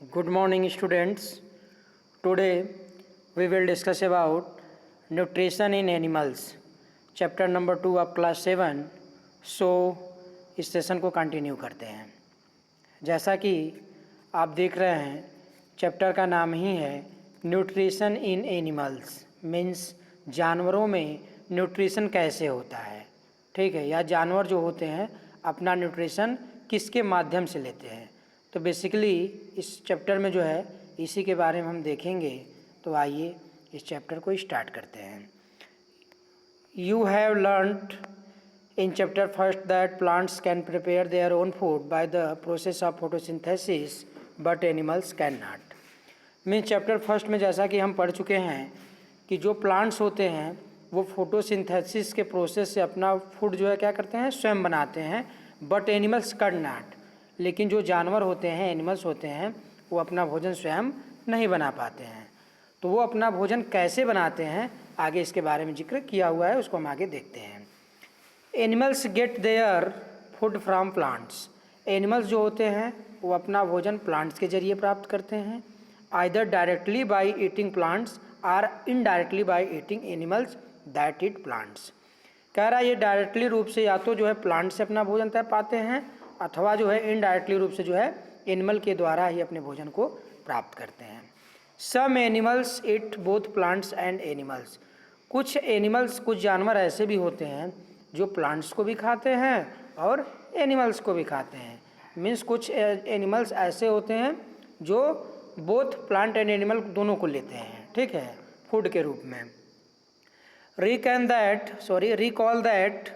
Good morning, students. Today we will discuss about nutrition in animals, chapter number 2 of class 7. सो इस session को continue करते हैं। जैसा कि आप देख रहे हैं, चैप्टर का नाम ही है न्यूट्रिशन इन एनिमल्स, मीन्स जानवरों में न्यूट्रिशन कैसे होता है। ठीक है, या जानवर जो होते हैं अपना न्यूट्रिशन किसके माध्यम से लेते हैं। तो बेसिकली इस चैप्टर में जो है इसी के बारे में हम देखेंगे। तो आइए इस चैप्टर को स्टार्ट करते हैं। You have learned in chapter first that plants can prepare their own food by the process of photosynthesis but animals can not. Mean chapter first में जैसा कि हम पढ़ चुके हैं कि जो प्लांट्स होते हैं वो फोटोसिंथेसिस के प्रोसेस से अपना फूड जो है क्या करते हैं, स्वयं बनाते हैं, बट एनिमल्स कैन नॉट। लेकिन जो जानवर होते हैं, एनिमल्स होते हैं, वो अपना भोजन स्वयं नहीं बना पाते हैं। तो वो अपना भोजन कैसे बनाते हैं आगे इसके बारे में जिक्र किया हुआ है, उसको हम आगे देखते हैं। Animals gate their food from plants. Animals जो होते हैं वो अपना भोजन प्लांट्स के जरिए प्राप्त करते हैं, either directly by eating plants और indirectly by eating animals that eat plants. कह रहा है ये डायरेक्टली रूप से या तो जो है प्लांट से अपना भोजन तय पाते हैं, अथवा जो है इनडायरेक्टली रूप से जो है एनिमल के द्वारा ही अपने भोजन को प्राप्त करते हैं। Some animals it both plants and animals. कुछ एनिमल्स, कुछ जानवर ऐसे भी होते हैं जो प्लांट्स को भी खाते हैं और एनिमल्स को भी खाते हैं। मीन्स कुछ एनिमल्स ऐसे होते हैं जो बोथ प्लांट एंड एनिमल दोनों को लेते हैं, ठीक है, फूड के रूप में। Recall that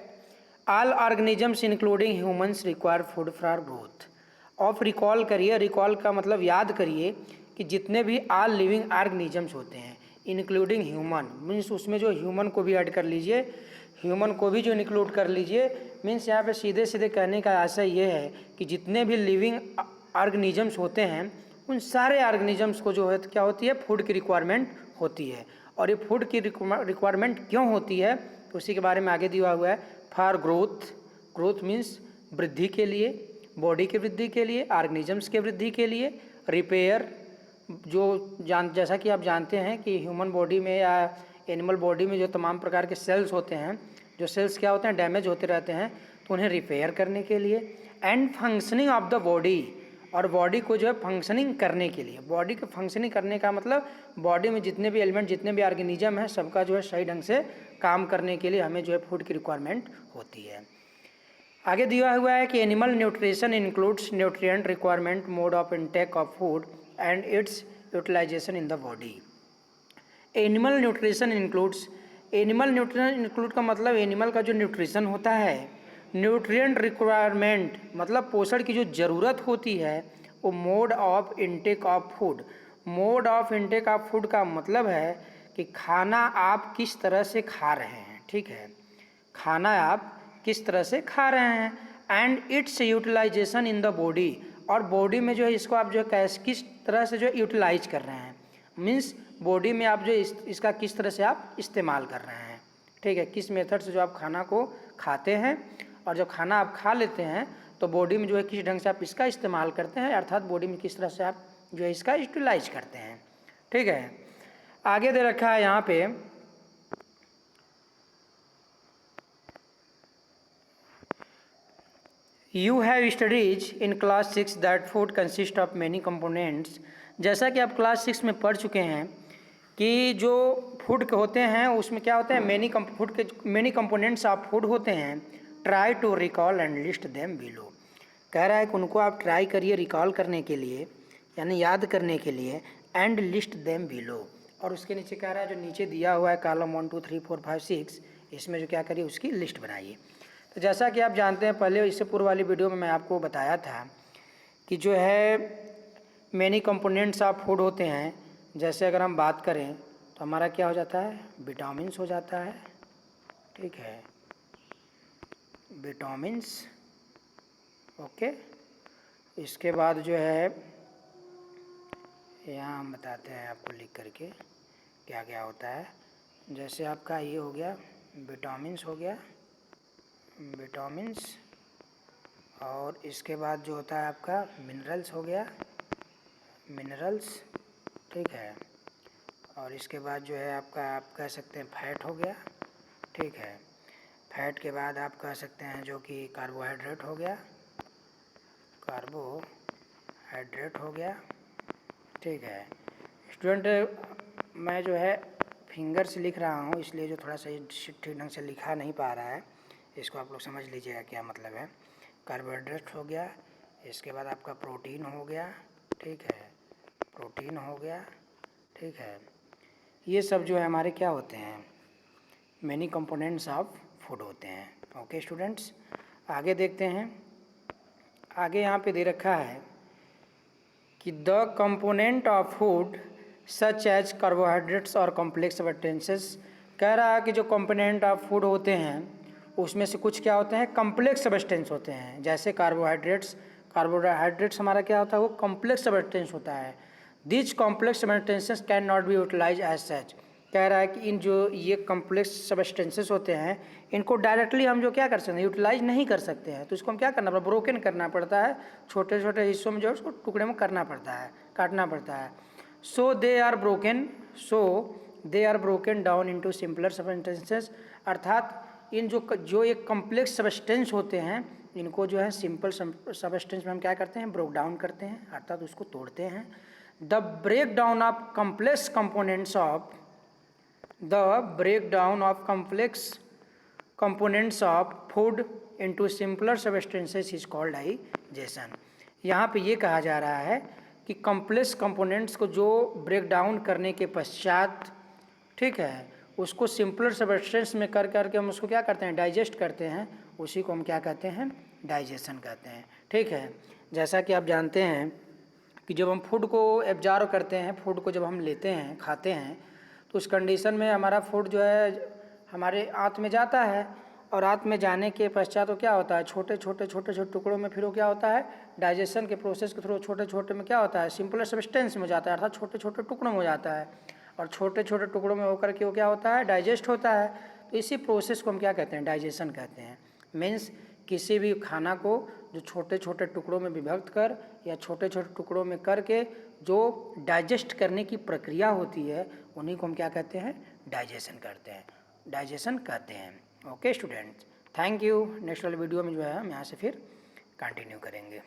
all organisms including humans require food for growth. Of recall करिए, रिकॉल का मतलब याद करिए कि जितने भी ऑल लिविंग ऑर्गेनिजम्स होते हैं इंक्लूडिंग ह्यूमन, मीन्स उसमें जो ह्यूमन को भी ऐड कर लीजिए, ह्यूमन को भी जो इंक्लूड कर लीजिए। मीन्स यहाँ पे सीधे सीधे कहने का आशय ये है कि जितने भी लिविंग ऑर्गेनिजम्स होते हैं उन सारे ऑर्गेनिजम्स को जो है क्या होती है, फूड की रिक्वायरमेंट होती है। और ये फूड की रिक्वायरमेंट क्यों होती है तो उसी के बारे में आगे दिया हुआ है। फॉर ग्रोथ, ग्रोथ मीन्स वृद्धि के लिए, बॉडी की वृद्धि के लिए, ऑर्गेनिजम्स के वृद्धि के लिए। रिपेयर, जो जैसा कि आप जानते हैं कि ह्यूमन बॉडी में या एनिमल बॉडी में जो तमाम प्रकार के सेल्स होते हैं, जो सेल्स क्या होते हैं, डैमेज होते रहते हैं, तो उन्हें रिपेयर करने के लिए। And functioning of the body, और बॉडी को जो है फंक्शनिंग करने के लिए। बॉडी को फंक्शनिंग करने का मतलब बॉडी में जितने भी एलिमेंट, जितने भी ऑर्गेनिज्म हैं, सबका जो है सही ढंग से काम करने के लिए हमें जो है फूड की रिक्वायरमेंट होती है। आगे दिया हुआ है कि animal nutrition includes nutrient requirement, mode of intake of food and its utilisation in the body. Animal nutrition includes, animal nutrition include का मतलब एनिमल का जो न्यूट्रिशन होता है, न्यूट्रिएंट रिक्वायरमेंट मतलब पोषण की जो ज़रूरत होती है, वो mode of intake of food. Mode of intake of food का मतलब है कि खाना आप किस तरह से खा रहे हैं, ठीक है, खाना आप किस तरह से खा रहे हैं। And its utilisation in the body, और बॉडी में जो है इसको आप जो है किस तरह से जो है यूटिलाइज कर रहे हैं, मीन्स बॉडी में आप जो इसका किस तरह से आप इस्तेमाल कर रहे हैं, ठीक है, किस मेथड से जो आप खाना को खाते हैं। और जब खाना आप खा लेते हैं तो बॉडी में जो है किस ढंग से आप इसका इस्तेमाल करते हैं, अर्थात बॉडी में किस तरह से आप जो है इसका यूटिलाइज करते हैं, ठीक है। आगे दे रखा है यहाँ पे you have studies in class 6 that food consist of many components. जैसा कि आप क्लास 6 में पढ़ चुके हैं कि जो फूड के होते हैं उसमें क्या होते हैं, मैनी कंपोनेंट्स ऑफ फूड होते हैं। Try to recall and list them below. कह रहा है कि उनको आप ट्राई करिए रिकॉल करने के लिए, यानी याद करने के लिए, एंड लिस्ट देम बिलो। और उसके नीचे कह रहा है जो नीचे दिया हुआ है कॉलम 1 2 3 4 5 6, इसमें जो क्या करिए उसकी लिस्ट बनाइए। तो जैसा कि आप जानते हैं, पहले इससे पूर्व वाली वीडियो में मैं आपको बताया था कि जो है मैनी कंपोनेंट्स ऑफ फूड होते हैं। जैसे अगर हम बात करें तो हमारा क्या हो जाता है, विटामिन्स हो जाता है, ठीक है, विटामिन्स, ओके। इसके बाद जो है यहाँ हम बताते हैं आपको लिख करके क्या क्या होता है। जैसे आपका ये हो गया विटामिन्स, हो गया विटामिन्स, और इसके बाद जो होता है आपका मिनरल्स हो गया, मिनरल्स, ठीक है। और इसके बाद जो है आपका, आप कह सकते हैं फैट हो गया, ठीक है। फैट के बाद आप कह सकते हैं जो कि कार्बोहाइड्रेट हो गया, कार्बोहाइड्रेट हो गया, ठीक है। स्टूडेंट मैं जो है फिंगर से लिख रहा हूँ, इसलिए जो थोड़ा सा ठीक ढंग से लिखा नहीं पा रहा है, इसको आप लोग समझ लीजिएगा क्या मतलब है। कार्बोहाइड्रेट हो गया, इसके बाद आपका प्रोटीन हो गया, ठीक है, प्रोटीन हो गया, ठीक है। ये सब जो है हमारे क्या होते हैं, मैनी कंपोनेंट्स ऑफ फूड होते हैं। ओके स्टूडेंट्स, आगे देखते हैं। आगे यहाँ पे दे रखा है कि the component of food such as carbohydrates और कॉम्प्लेक्स सब्सटेंसेस। कह रहा है कि जो कंपोनेंट ऑफ फूड होते हैं उसमें से कुछ क्या होते हैं, कॉम्प्लेक्स सब्सटेंस होते हैं। जैसे कार्बोहाइड्रेट्स, कार्बोहाइड्रेट्स हमारा क्या होता है, वो कॉम्प्लेक्स सब्सटेंस होता है। This complex substances can not be utilise as such. कह रहा है कि इन जो ये कॉम्प्लेक्स सब्सटेंसेस होते हैं इनको डायरेक्टली हम जो क्या कर सकते हैं, यूटिलाइज नहीं कर सकते हैं। तो इसको हम क्या करना पड़ता है, ब्रोकन करना पड़ता है, छोटे छोटे हिस्सों में जो उसको टुकड़े में करना पड़ता है, काटना पड़ता है। So they are broken down into simpler substances. अर्थात इन जो एक कॉम्प्लेक्स सब्सटेंस होते हैं इनको जो है सिंपल सब्सटेंस में हम क्या करते हैं, ब्रोक डाउन करते हैं, अर्थात उसको तोड़ते हैं। The break down of complex components of components of food into simpler substances is called digestion। यहाँ पे ये कहा जा रहा है कि कॉम्प्लेक्स कंपोनेंट्स को जो ब्रेक डाउन करने के पश्चात, ठीक है, उसको सिंपलर सब्सटेंस में कर करके हम उसको क्या करते हैं, डाइजेस्ट करते हैं। उसी को हम क्या कहते हैं, डाइजेशन कहते हैं, ठीक है। जैसा कि आप जानते हैं कि जब हम फूड को एब्जॉर्व करते हैं, फूड को जब हम लेते हैं, खाते हैं, तो उस कंडीशन में हमारा फूड जो है हमारे आंत में जाता है, और आंत में जाने के पश्चात वो क्या होता है, छोटे छोटे टुकड़ों में फिर वो क्या होता है, डाइजेशन के प्रोसेस के थ्रू छोटे छोटे में क्या होता है, सिंपलर सब्सटेंस में जाता है, अर्थात छोटे छोटे टुकड़ों में हो जाता है, और छोटे छोटे टुकड़ों में होकर के वो क्या होता है, डाइजेस्ट होता है। तो इसी प्रोसेस को हम क्या कहते हैं, डाइजेशन कहते हैं। मीन्स किसी भी खाना को जो छोटे छोटे टुकड़ों में विभक्त कर या छोटे छोटे टुकड़ों में करके जो डाइजेस्ट करने की प्रक्रिया होती है उन्हीं को हम क्या कहते हैं, डाइजेशन करते हैं, डाइजेशन कहते हैं। Okay students, thank you. Next वाले वीडियो में जो है हम यहाँ से फिर कंटिन्यू करेंगे।